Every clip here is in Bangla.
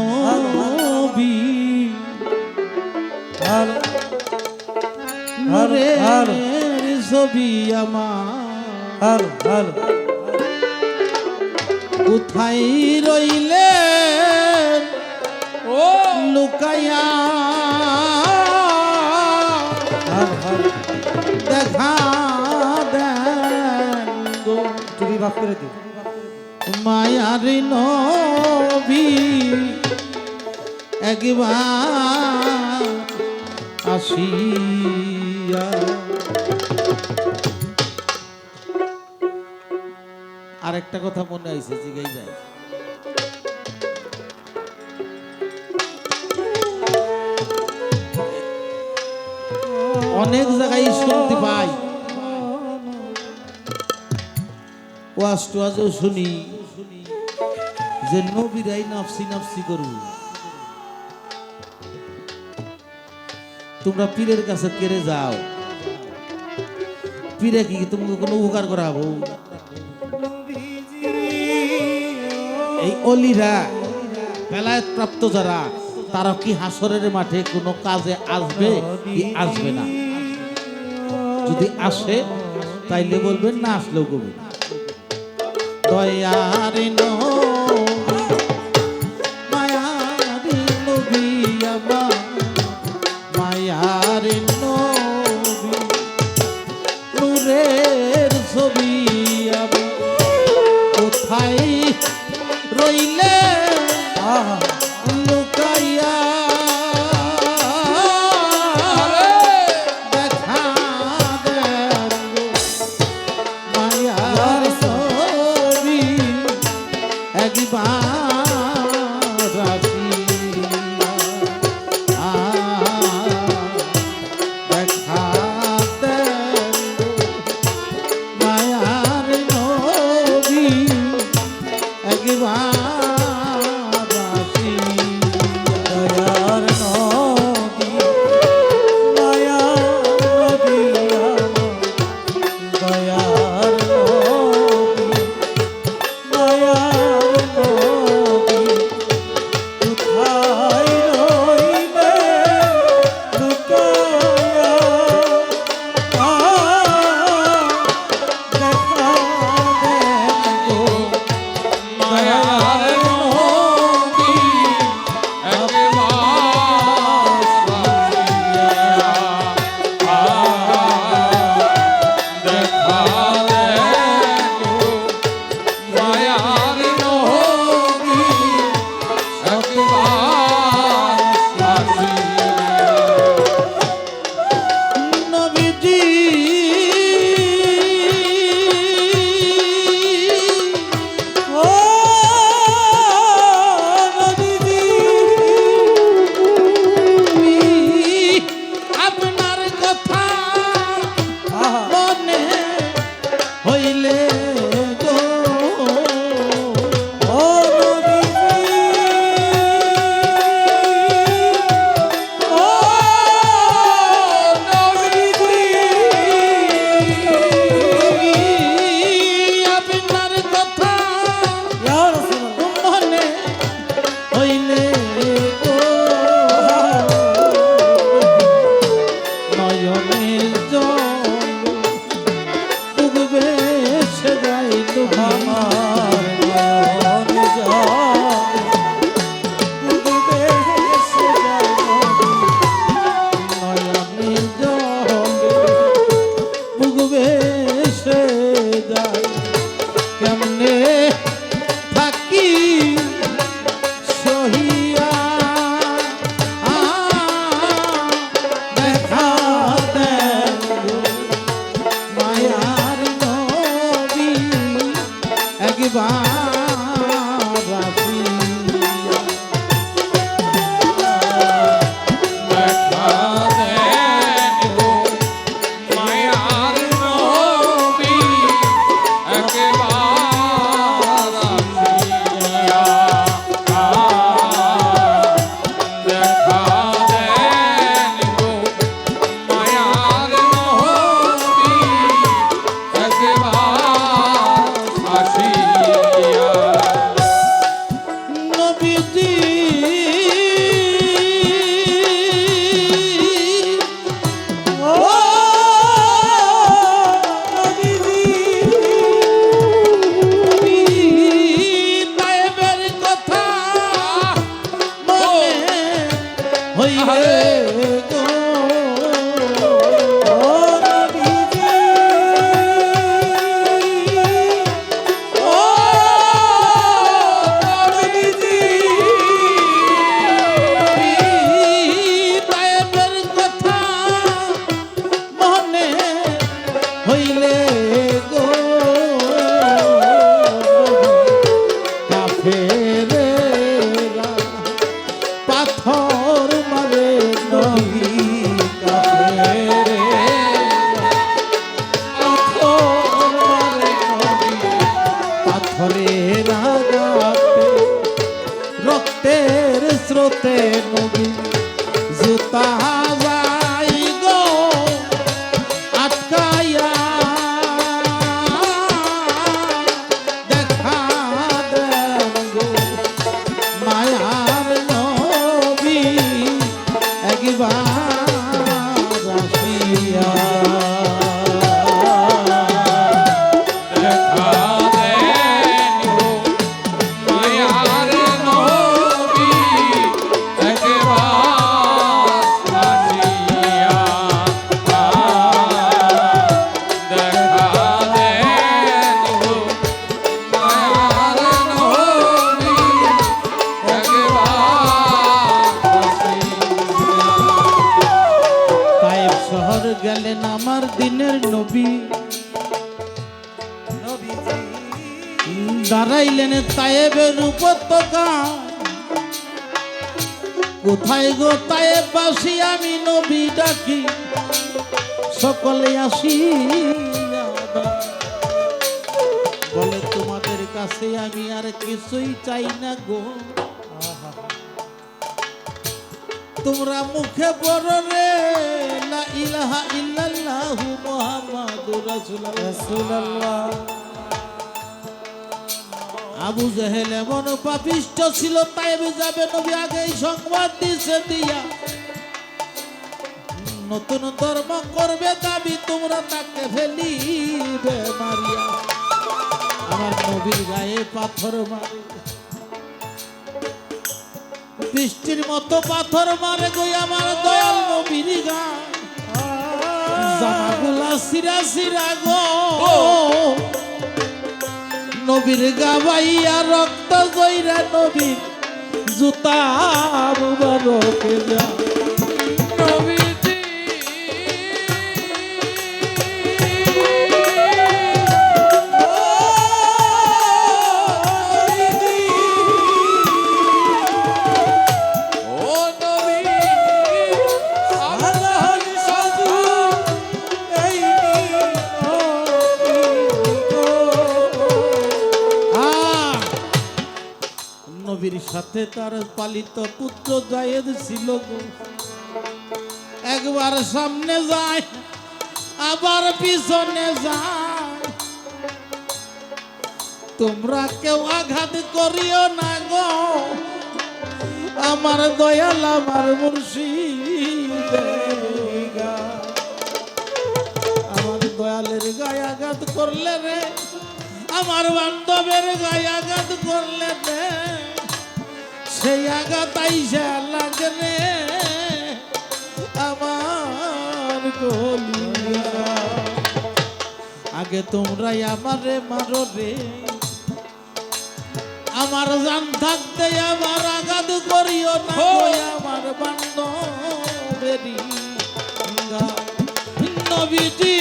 নবী নূরের ছবি আমার কোথায় রইলেন ও লুকাইয়া দেখা দেন গো তুমি মাফ করে দিও মায়ার নবী একবার আসিয়া। আরেকটা কথা মনে আইছে জিগাই যায় অনেক জায়গায় শুনতে পাই ওয়াজ টোয়াজও শুনি যে নবীরাই নাফসি নাফসি করু। তোমরা পীরের কাছে কেড়ে যাও, পীরে কি তোমাকে কোনো উপকার করাবো? এই অলিরা বেলায়েত প্রাপ্ত যারা তারা কি হাসরের মাঠে কোনো কাজে আসবে কি আসবে না? যদি আসে তাইলে বলবেন, না আসলেও করবেন। দয়ার মায়ার নবী আমার মায়ার নবী নূরের ছবি আমার কোথায় রইলে লুকাইয়া দেখা দেন মায়ার ছবি একবার দেখা দেন মায়ার নবী একবার নবীজি হইলে গো রক্তের স্রোতে নবী জুতা যাই গো আটকাইয়া দেখা দেন গো মায়ার নবী একবার আসিয়া গেলেন আমার দিনের নবী দাঁড়াইলেন তায়েবের উপত্যকা কোথায় গো তায়েববাসী আমি নবী ডাকি সকলে আসি বলে তোমাদের কাছে আমি আর কিছুই চাই না গো তোমরা মুখে বড় রে লা ইলাহা ইল্লাল্লাহু মুহাম্মাদুর রাসূলুল্লাহ। আবু জেহেল এমন পাপিষ্ঠ ছিল তাইবে যাবে নবী আগেই সংবাদ দিছে দিয়া নতুন ধর্ম করবে দাবি তোমরা তাকে ফেলিবে মারিয়া আমার নবীর গায়ে পাথর মারে বৃষ্টির মতো পাথর মারে গই আমার দয়াল নবীর গায়ে জামাগুলা সিরা সিরা গো নবীর গা বাইয়া রক্ত জইরা নবীর জুতা মুবারকে যা নবীর সাথে তার পালিত পুত্র জায়েদ ছিল গো একবার সামনে যায় আবার পিছনে যায় তোমরা কেউ আঘাত করিও না গো আমার দয়াল আমার মুর্শিদ আমার দয়ালের গায়ে আঘাত করলে রে আমার বান্ধবের গায়ে আঘাত করলে রে সেই আঘাত আইসা লাগে রে আমার গলিয়া আগে তোমরাই আমারে মারো রে আমার জান থাকতে আমার আঘাত করিও না আমার বান্ধবেরি নবীজি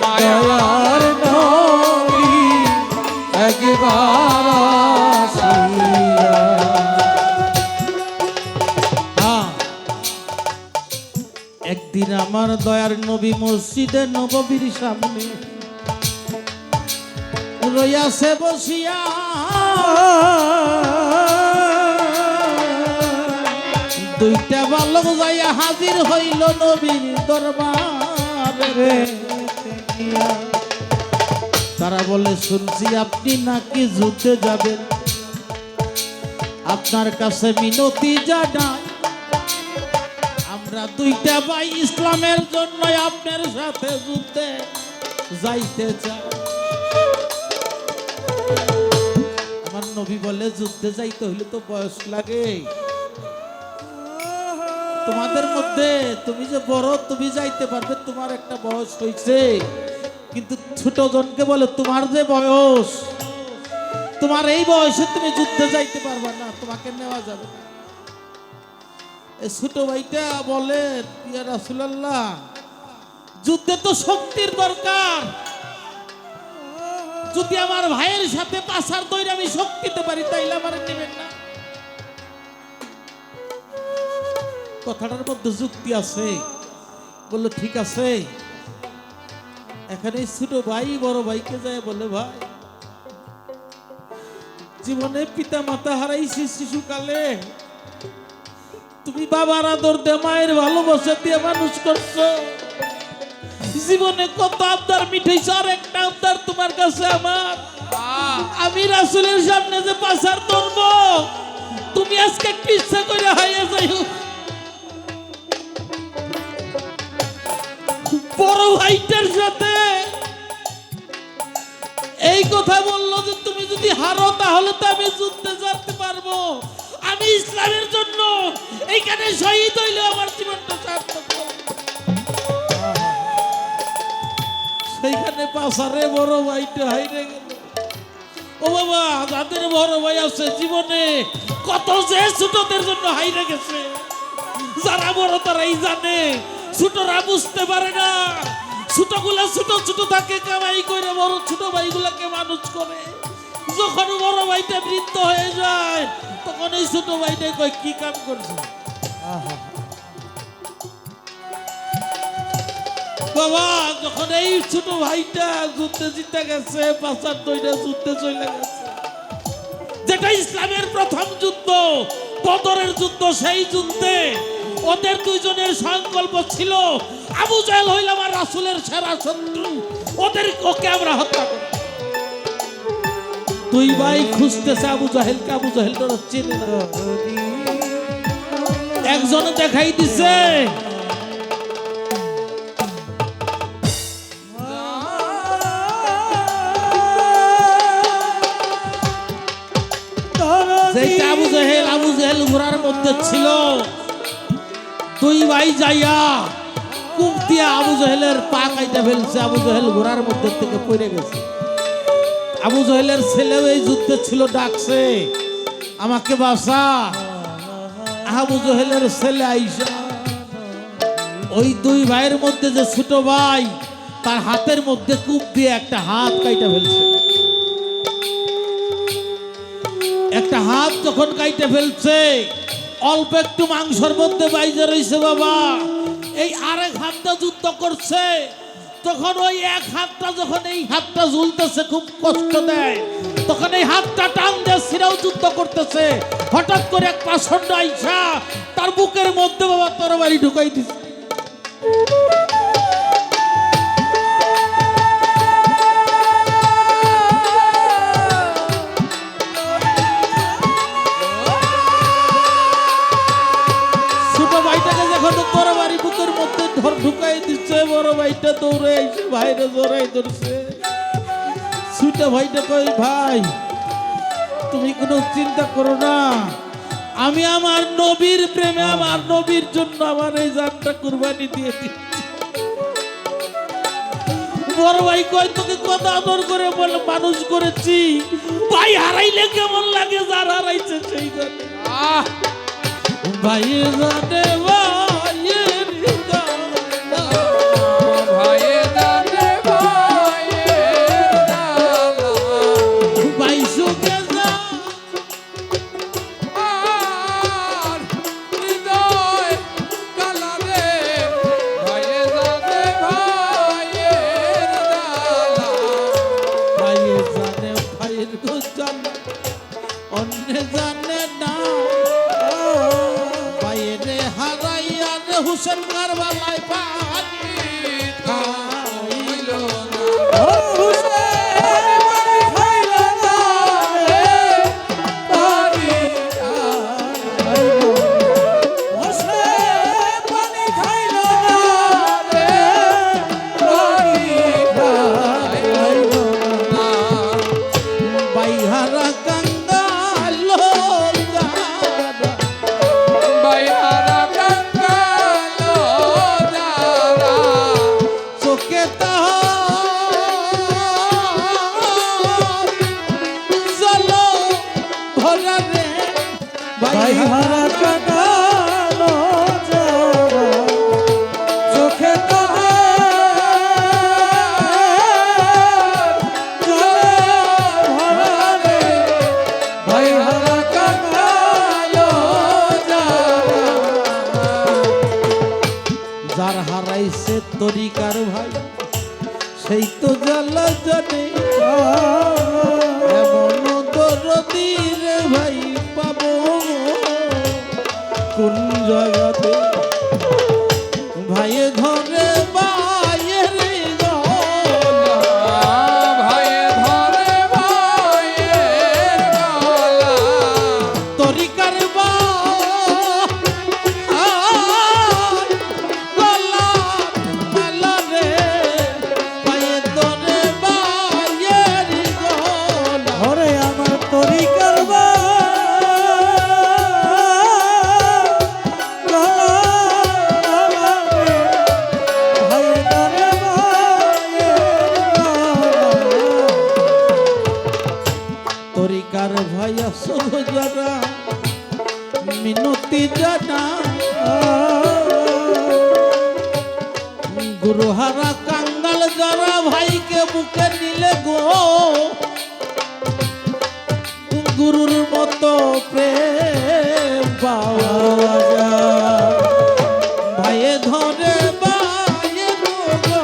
মায়ার নবী একবার আসিয়া। একদিন আমার দয়ার নবী মসজিদে নববীর সামনে রইয়াছে বসিয়া, দুইটা বালক যাইয়া হাজির হইল নবীর দরবারে। তারা বলে, শুনছি আপনি নাকি যুদ্ধে যাবেন, আপনার কাছে মিনতি জানাই, আমরা দুইটা ভাই ইসলামের জন্য আপনার সাথে যুদ্ধে যাইতে চাই। আমার নবী বলে, যুদ্ধে যাইতে হইলে তো বয়স লাগে, তোমাদের মধ্যে তুমি যে বড়, তুমি যাইতে পারবে, তোমার একটা বয়স হয়েছে, কিন্তু ছোট জনকে বলে তোমার যে বয়স, তোমার এই বয়সে তুমি যুদ্ধে যাইতে পারবে না, তোমাকে নেওয়া যাবে না। এই ছোট ভাইটা বলে, ইয়া রাসূলুল্লাহ, যুদ্ধে তো শক্তির দরকার, যদি আমার ভাইয়ের সাথে পাছার দইরা আমি শক্তিতে পারি তাইলে আমার নেবেন না। কথাটার মধ্যে যুক্তি আছে। বললো ঠিক আছে। এখানে ছোট ভাই বড় ভাইকে যায় বলে, ভাই জীবনে পিতা মাতা হারাইছি শিশুকালে, তুমি বাবার আদর দিয়ে মায়ের ভালোবাসা দিয়ে মানুষ করছো, জীবনে কত আবদার মিঠাইছো, আর একটা আবদার তোমার কাছে আমার, আমি রাসূলের সামনে যে পাছার ধরবো, তুমি আজকে কিচ্ছা করে হাইয়া যাইও। বড় ভাইটার সাথে এই কথা বললো যে তুমি যদি হারো তাহলে তো আমি যুদ্ধে যেতে পারবো, আমি ইসলামের জন্য এইখানে শহীদ হইলে আমার জীবনটা সার্থক হবে। সেইখানে পাছারে বড় ভাইটা হাইরে গেল। ও বাবা, যাদের বড় ভাই আছে জীবনে কত যে ছোটদের জন্য হাইরে গেছে, যারা বড় তারাই জানে, ছোটরা বুঝতে পারে না। ছোটগুলা ছোট ছোট থাকে, কামাই করে বড় ছোট ভাইগুলাকে মানুষ করে। যখন বড় ভাইটা বৃদ্ধ হয়ে যায় তখন এই ছোট ভাইটা কয় কি কাম করছে। বাবা, যখন এই ছোট ভাইটা যুদ্ধে জিতে গেছে, পাছার দইটা যুদ্ধে চলে গেছে, যেটা ইসলামের প্রথম যুদ্ধ, বদরের যুদ্ধ, সেই যুদ্ধে ওদের দুইজনের সংকল্প ছিল, আবু জাহেল হইল আমার রাসূলের সেরা শত্রু, ওকে আমরা হত্যা করব। দুই ভাই খুঁজতেছে আবু জাহেলকে, আবু জাহেল তো চিনে না। একজন দেখাই দিছে, যেটা আবু জাহেল ঘোড়ার মধ্যে ছিল। দুই ভাই যাইয়া কূপ দিয়া আবু জাহেলের পা কাইটা ফেলছে, আবু জাহেল ঘোড়ার মধ্যে থেকে পড়ে গেছে। আবু জাহেলের ছেলেও এই যুদ্ধে ছিল, ডাকছে আমাকে বাঁচা। আবু জাহেলের ছেলে আইসা ওই দুই ভাইয়ের মধ্যে যে ছোট ভাই, তার হাতের মধ্যে কূপ দিয়ে একটা হাত কাইটা ফেলছে। একটা হাত যখন কাইটা ফেলছে, অল্প একটু মাংসের মধ্যে বাইজে রয়েছে বাবা। এই আরেক হাতটা যুদ্ধ করছে, তখন ওই এক হাতটা যখন এই হাতটা ঝুলতেছে, খুব কষ্ট দেয়, তখন এই হাতটা টান দিয়ে সিরাও যুদ্ধ করতেছে। হঠাৎ করে এক পাষণ্ড আইসা তার বুকের মধ্যে বাবা তরবারি ঢুকাই দিছে। তরবারি বুকের মধ্যে ঢুকাই দিচ্ছে, বড় ভাইটা দৌড়ে এসে ভাইরে জড়াই ধরছে। ছোট ভাইটা কই, ভাই তুমি কোনো চিন্তা করো না, আমি আমার নবীর প্রেমে, আমার নবীর জন্য আমার এই জানটা কুরবানি দিয়ে দিচ্ছি। বড় ভাই কই, তোকে কত আদর করে বলে মানুষ করেছি, ভাই হারাইলে কেমন লাগে, যার হারাইছে সেই জানে। ভাই জানে, হুসেন কারবালায় পানি খাইল না। বাইহারা কাঙ্গালো যারা, চোখে তাহার জলো ভরা রে। বাইহারা কাটালো যারা, চোখে তাহার জলে ভরা রে। বাইহারা কাটালো যারা, যার হারাইছে তরিকার ভাই সেই তো জ্বালা জানে। এমন দরদি রে ভাই পাবো কোন জায়গাতে? ভাইয়ে ধরে বাইয়ের গলা, তরিকার গলা গলা রে। ভাইয়ে ধরে বাইয়ের গলা, ওরে আমার তরিকার তরিকার ভাইয়া সোজারা মিনতি জানা। গুরুহারা কাঙ্গাল যারা ভাইকে বুকে নিলে গো, গুরুর মতো প্রেম পাওয়া যায়। ভাইয়ে ধরে বাইয়ের গলা,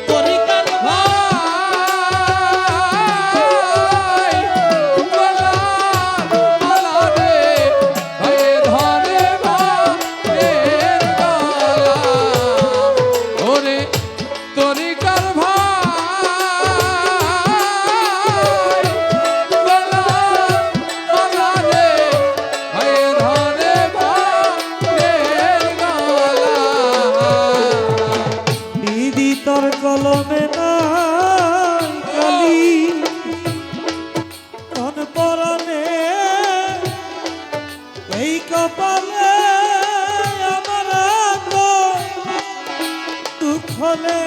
তরিকার দিদি তোর কলমে নাই কালি, কোন পরাণে এই কপালে আমার দুঃখ হলে